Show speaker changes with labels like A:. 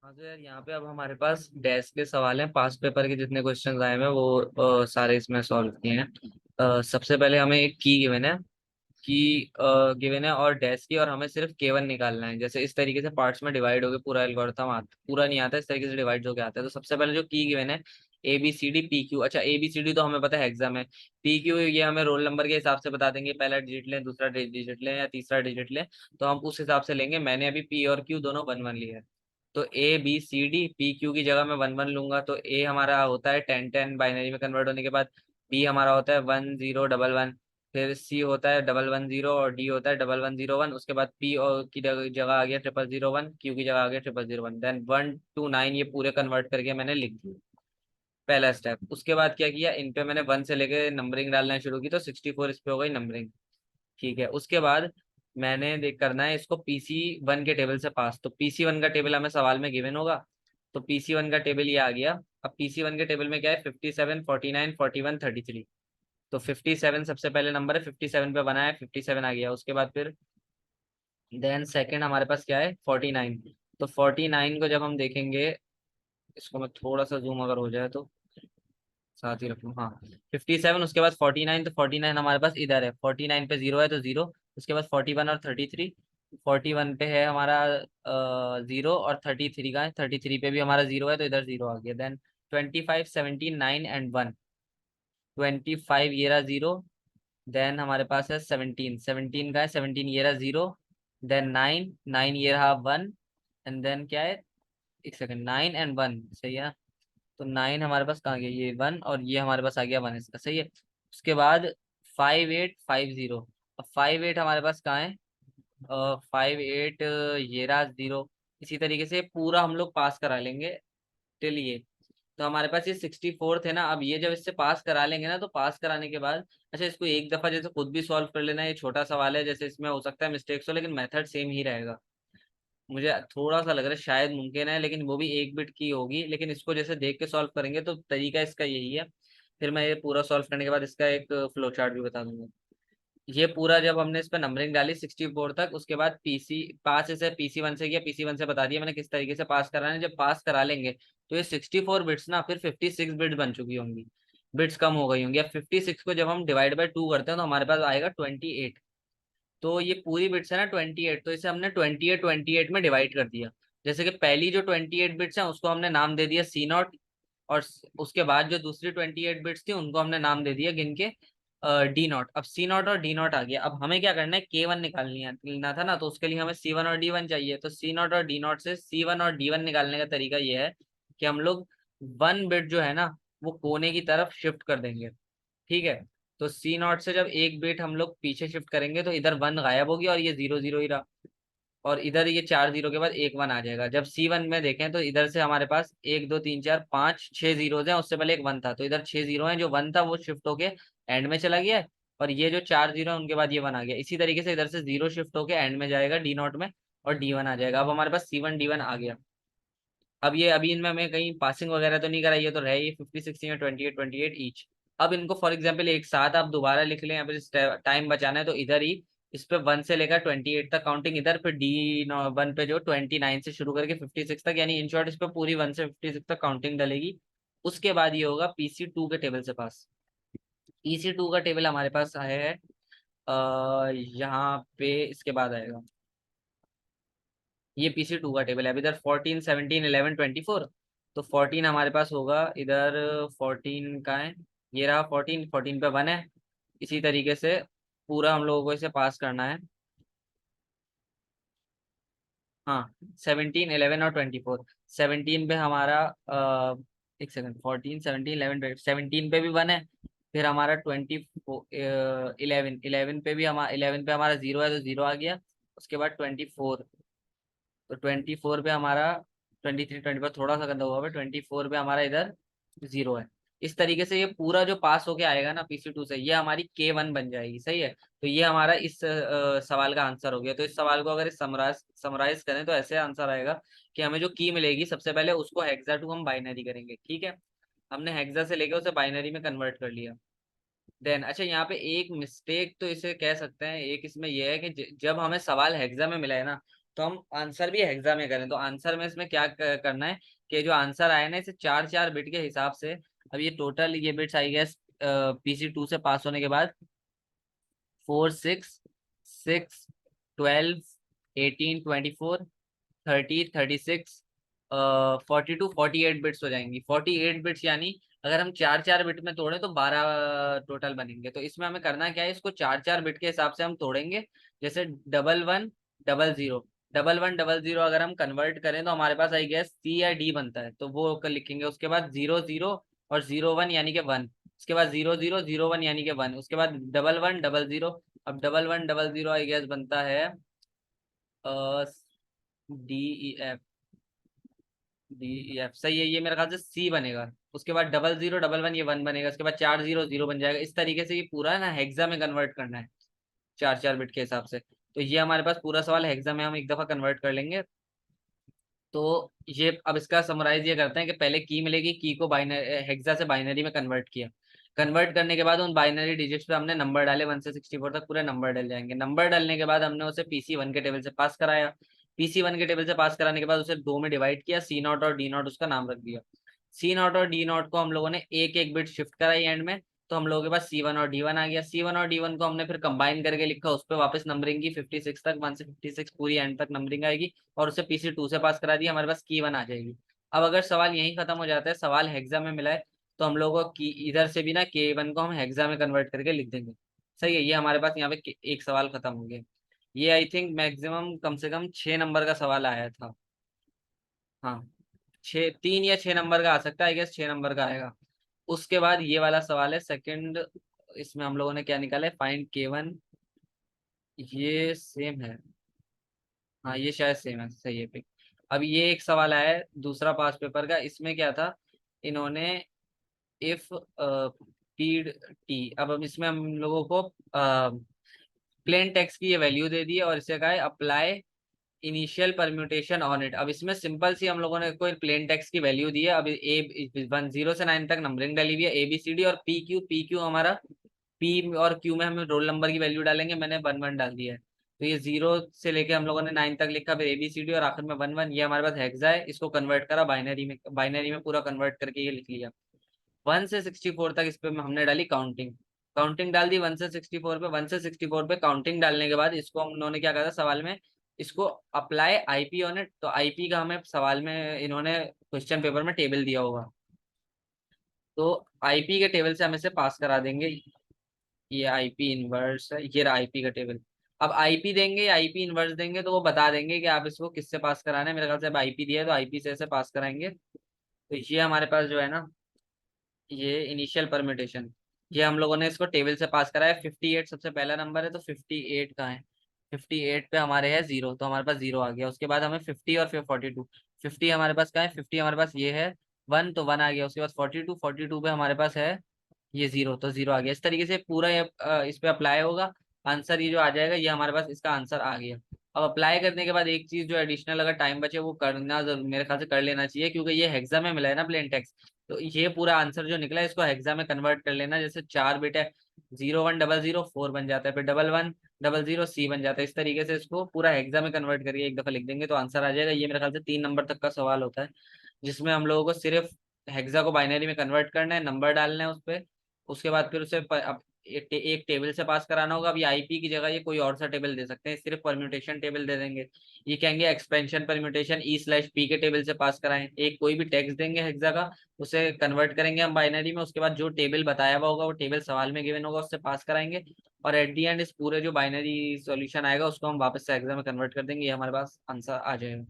A: हाँ तो यार यहाँ पे अब हमारे पास डेस्क के सवाल हैं। पास पेपर के जितने क्वेश्चंस आए हैं वो सारे इसमें सॉल्व किए हैं। सबसे पहले हमें एक की गिवन है। की गिवन है और डेस्क की, और हमें सिर्फ केवन निकालना है। जैसे इस तरीके से पार्ट्स में डिवाइड होके पूरा एल्गोरिथम आता, पूरा नहीं आता, इस तरीके से डिवाइड होके आता है। तो सबसे पहले जो की गिवन है ABCD PQ। अच्छा ABCD तो हमें पता है एग्जाम है। PQ ये हमें रोल नंबर के हिसाब से बता देंगे, पहला डिजिट लें, दूसरा डिजिट लें या तीसरा डिजिट लें, तो हम उस हिसाब से लेंगे। मैंने अभी P और Q दोनों 1 1 लिया है। तो ABCD PQ की जगह मैं 1 1 लूंगा। तो A हमारा होता है 10 10 बाइनरी में कन्वर्ट होने के बाद। B हमारा होता है 1 0 1 1। फिर C होता है 1 1 0, और D होता है 1 1 0 1। उसके बाद P और की जगह आ गया 0 0 0 1, Q की जगह आ गया 0 0 0 1। देन 1 2 9 ये पूरे कन्वर्ट करके मैंने लिख दिया, पहला स्टेप। उसके बाद क्या किया, इन पे मैंने 1 से लेके नंबरिंग डालना शुरू की, तो 64 इस पे हो गई नंबरिंग। ठीक है। उसके बाद मैंने देख करना है इसको PC1 के टेबल से पास। तो PC1 का टेबल हमें सवाल में गिवन होगा। तो PC1 का टेबल ये आ गया। अब PC1 के टेबल में क्या है, 57 49 41 33। तो 57 सबसे पहले नंबर है, 57 पे बना है, 57 आ गया। उसके बाद फिर देन सेकंड हमारे पास क्या है, 49। तो 49 को जब हम देखेंगे, इसको मैं थोड़ा सा जूम अगर हो जाए तो साथ ही रख लूँ, हाँ। 57 उसके बाद 49, तो 49 हमारे पास इधर है, 49 पे जीरो है तो जीरो। उसके बाद 41 और 33। 41 पे है हमारा जीरो, और 33 का है, 33 पे भी हमारा जीरो है तो इधर जीरो आ गया। Then 25 17 9 and 1। 25 ये रहा जीरो। देन हमारे पास है 17, 17 का है, 17 ये रहा जीरो। देन 9, 9 ये रहा 1। एंड देन क्या है, एक सेकंड, 9 एंड 1 सही है ना। तो 9 हमारे पास कहाँ गया, ये 1, और ये हमारे पास आ गया 1 इसका, सही है। उसके बाद 58 50। अब 58 हमारे पास कहाँ है, 58 ये रहा जीरो। इसी तरीके से पूरा हम लोग पास करा लेंगे टिल ये। तो हमारे पास ये 64 थे ना। अब ये जब इससे पास करा लेंगे ना, तो पास कराने के बाद, अच्छा इसको एक दफा जैसे खुद भी सॉल्व कर लेना। ये छोटा सवाल है, जैसे इसमें हो सकता है मिस्टेक्स हो, लेकिन मेथड सेम ही रहेगा। मुझे थोड़ा सा लग रहा है शायद मुमकिन है, लेकिन वो भी 1 बिट की होगी। लेकिन इसको जैसे देख के सॉल्व करेंगे तो तरीका इसका यही है। फिर मैं ये पूरा सॉल्व करने के बाद इसका एक फ्लो चार्ट भी बता दूंगा। ये पूरा जब हमने इस पर नंबरिंग डाली 64 तक, उसके बाद पीसी पास इसे PC1 से किया, PC1 से बता दिया मैंने किस तरीके से पास कराना है। जब पास करा लेंगे तो ये 64 बिट्स ना फिर 56 बिट बन चुकी होंगी, बिट्स कम हो गई होंगी। अब 56 को जब हम डिवाइड बाय 2 करते हैं तो हमारे पास आएगा 28। तो ये पूरी बिट्स है ना 28, तो इसे हमने 28 में डिवाइड कर दिया। जैसे कि पहली जो 28 बिट्स हैं उसको हमने नाम दे दिया C0, और उसके बाद जो दूसरी 28 बिट्स थी उनको हमने नाम दे दिया गिन के D0। अब C0 और D0 आ गया। अब हमें क्या करना है, K1 निकालना था ना, तो उसके लिए हमें C1 और D1 चाहिए। तो C0 और D0 से C1 और D1 निकालने का तरीका ये है कि हम लोग 1 बिट जो है ना वो कोने की तरफ शिफ्ट कर देंगे। ठीक है। तो C0 से जब 1 बिट हम लोग पीछे शिफ्ट करेंगे तो इधर 1 गायब होगी और ये 0 0 ही रहा। और इधर ये 4 0 के बाद एक 1 आ जाएगा। जब C1 में देखें तो इधर से हमारे पास 1 2 3 4 5 6 जीरोज हैं, उससे पहले एक 1 था, तो इधर 6 जीरो हैं। जो 1 था वो शिफ्ट होके एंड में चला गया है। और ये जो 4 जीरो है उनके बाद ये 1 आ गया। इसी तरीके से इधर से जीरो शिफ्ट होके एंड में जाएगा D0 में, और D1 आ जाएगा। अब हमारे पास C1 D1 आ गया। अब ये अभी इनमें हमें कहीं पासिंग वगैरह तो नहीं कराई है, तो रहे ये 50 60 28 28 ईच। अब इनको फॉर एग्जाम्पल एक साथ आप दोबारा लिख लें, अगर टाइम बचाना है तो इधर ही इस पे 1 से लेकर 28 तक काउंटिंग इधर, फिर D1 पे जो 29 से शुरू करके 56 तक, यानी इन शॉर्ट इस पे पूरी 1 से 56 तक काउंटिंग डलेगी। उसके बाद ये होगा PC2 के टेबल से पास। PC2 का टेबल हमारे पास आया है यहाँ पे, इसके बाद आएगा ये PC2 का टेबल है। अब इधर 14 17 11 24। तो 14 हमारे पास होगा इधर, 14 का है, ये रहा 14, 14 पे 1 है। इसी तरीके से पूरा हम लोगों को इसे पास करना है। हाँ 17 11 और 24। 17 पे हमारा एक सेकंड, 14 17 11 17 पे भी 1 है। फिर हमारा 11 पे भी हमारा 11 पे हमारा जीरो है तो जीरो आ गया। उसके बाद 24। तो 24 पे हमारा 23 24 थोड़ा सा गंदा हुआ है, 24 पे हमारा इधर जीरो है। इस तरीके से ये पूरा जो पास होके आएगा ना PC2 से, ये हमारी K1 बन जाएगी, सही है। तो ये हमारा इस सवाल का आंसर हो गया। तो इस सवाल को अगर समराइज करें तो ऐसे आंसर आएगा कि हमें जो की मिलेगी सबसे पहले उसको हेक्सा टू हम बाइनरी करेंगे। ठीक है। हमने हेक्सा से लेके उसे बाइनरी में कन्वर्ट कर लिया। देन अच्छा यहाँ पे एक मिस्टेक तो इसे कह सकते हैं, एक इसमें यह है कि जब हमें सवाल हेक्सा में मिला है ना, तो हम आंसर भी हेक्सा में करें, तो आंसर में इसमें क्या करना है कि जो आंसर आया ना इसे 4 4 बिट के हिसाब से, अब ये टोटल ये बिट्स आई गेस PC2 से पास होने के बाद 4 6 6 12 18 24 30 36 42 48 बिट्स हो जाएंगी। 48 बिट्स यानी अगर हम 4 4 बिट में तोड़े तो 12 टोटल बनेंगे। तो इसमें हमें करना क्या है, इसको 4 4 बिट के हिसाब से हम तोड़ेंगे। जैसे 11 1 0 0, 11 1 0 0 अगर हम कन्वर्ट करें तो हमारे पास आई गेस C या D बनता है, तो वो लिखेंगे। उसके बाद 0 0 और 0 1 यानी कि 1, उसके बाद 0 0 0 1 यानी कि 1, उसके बाद 11 1 0 0। अब 11 1 0 0 आई गेस बनता है D E F सही है, ये मेरे ख्याल से C बनेगा। उसके बाद 00 11 ये 1 बनेगा, उसके बाद 4 0 0 बन जाएगा। इस तरीके से ये पूरा ना हेक्सा में कन्वर्ट करना है 4 4 बिट के हिसाब से। तो ये हमारे पास पूरा सवाल हेक्सा में हम एक दफा कन्वर्ट कर लेंगे। तो ये अब इसका समराइज ये करते हैं कि पहले की मिलेगी, की को बाइनरी हेक्सा से बाइनरी में कन्वर्ट किया। कन्वर्ट करने के बाद उन बाइनरी डिजिट्स पे हमने नंबर डाले 1 से 64 तक पूरे नंबर डल जाएंगे। नंबर डालने के बाद हमने उसे PC1 के टेबल से पास कराया। PC1 के टेबल से पास कराने के बाद उसे 2 में डिवाइड किया, C0 और D0 उसका नाम रख दिया। C0 और D0 को हम लोगों ने एक एक बिट शिफ्ट कराई एंड में, तो हम लोगों के पास C1 और D1 आ गया। C1 और D1 को हमने फिर कंबाइन करके लिखा, उस पर वापस नंबरिंग की 56 तक, 1 से 56 पूरी एंड तक नंबरिंग आएगी, और उसे PC2 से पास करा दिया, हमारे पास की 1 आ जाएगी। अब अगर सवाल यहीं खत्म हो जाता है, सवाल हेक्सा में मिला है, तो हम लोगों को की इधर से भी ना K1 को हम हेक्सा में कन्वर्ट करके लिख देंगे। सही है, ये हमारे पास यहाँ पे एक सवाल खत्म हो गया। ये आई थिंक मैक्सिमम कम से कम 6 नंबर का सवाल आया था। हाँ, 3 या 6 नंबर का आ सकता है, आई गेस 6 नंबर का आएगा। उसके बाद ये वाला सवाल है सेकंड, इसमें हम लोगों ने क्या निकाला है, फाइंड K1। ये सेम है, हाँ ये शायद सेम है, सही है पिक। अब ये एक सवाल आया है दूसरा पास पेपर का, इसमें क्या था, इन्होंने इफ पीड टी, अब हम इसमें हम लोगों को प्लेन टेक्स्ट की ये वैल्यू दे दी है और इसे कहा है apply initial permutation on it. अब इसमें सिंपल सी हम लोगों ने कोई प्लेन टेक्स्ट की वैल्यू दी है। अब A 0 से 9 तक नंबरिंग डाली हुई है, ABCD और PQ हमारा, P और Q में हम रोल नंबर की वैल्यू डालेंगे, मैंने 1 1 डाल दिया है। तो ये 0 से लेके हम लोगों ने 9 तक लिखा, फिर ABCD और आखिर में 1 1। ये हमारे पास हेक्सा है, इसको कन्वर्ट करा बाइनरी में, बाइनरी में पूरा कन्वर्ट करके ये लिख लिया। 1 से 64 तक इस पे हमने डाली काउंटिंग, काउंटिंग डाल दी 1 से 64 पे। 1 से 64 पे काउंटिंग डालने के बाद इसको हम लोगों ने क्या कहा था सवाल में, इसको अप्लाई IP ऑन इट। तो IP का हमें सवाल में इन्होंने क्वेश्चन पेपर में टेबल दिया होगा, तो IP के टेबल से हम इसे पास करा देंगे। ये IP इनवर्स है, ये रहा IP का टेबल। अब IP देंगे या IP इनवर्स देंगे तो वो बता देंगे कि आप इसको किससे पास कराना है। मेरे ख्याल से अब IP दिया है तो IP से इसे पास कराएंगे। तो ये हमारे पास जो है ना, ये इनिशियल परम्यूटेशन, ये हम लोगों ने इसको टेबल से पास करा है। 58 सबसे पहला नंबर है, तो 58 कहाँ है, 58 पे हमारे है 0, तो हमारे पास 0 आ गया। उसके बाद हमें 50 और फिर 42, 50 हमारे पास कहाँ है, 50 हमारे पास ये है 1, तो 1 आ गया। उसके बाद 42 पे हमारे पास है ये 0, तो 0 आ गया। इस तरीके से पूरा ये इस पे अप्लाई होगा, आंसर ये जो आ जाएगा, ये हमारे पास इसका आंसर आ गया। अब अप्लाई करने के बाद एक चीज जो एडिशनल अगर टाइम बचे वो करना जरूर मेरे ख्याल से कर लेना चाहिए, क्योंकि ये हेक्सा में मिला है ना प्लेन टेक्स्ट, तो ये पूरा आंसर जो निकला है इसको हेक्सा में कन्वर्ट कर लेना। जैसे 4 बिट है, 0 1 0 0 4 बन जाता है, फिर 11 1 0 0 C बन जाता है। इस तरीके से इसको पूरा हेक्सा में कन्वर्ट करके एक दफा लिख देंगे तो आंसर आ जाएगा। ये मेरे ख्याल से 3 नंबर तक का सवाल होता है, जिसमें हम लोगों को सिर्फ हेक्सा को बाइनरी में कन्वर्ट करना है, नंबर डालना है उस पर। उसके बाद फिर उसे एक टेबल से पास कराना होगा। अभी IP की जगह ये कोई और सा टेबल दे सकते हैं, सिर्फ परम्यूटेशन टेबल दे देंगे। ये कहेंगे एक्सपेंशन परम्यूटेशन E/P के टेबल से पास कराएं। एक कोई भी टेक्स्ट देंगे हेक्सा का, उसे कन्वर्ट करेंगे हम बाइनरी में। उसके बाद जो टेबल बताया हुआ होगा वो टेबल सवाल में गिवन होगा, उससे पास कराएंगे। और एट दी एंड इस पूरे जो बाइनरी सॉल्यूशन आएगा उसको हम वापस से हेक्सा में कन्वर्ट कर देंगे, ये हमारे पास आंसर आ जाएगा।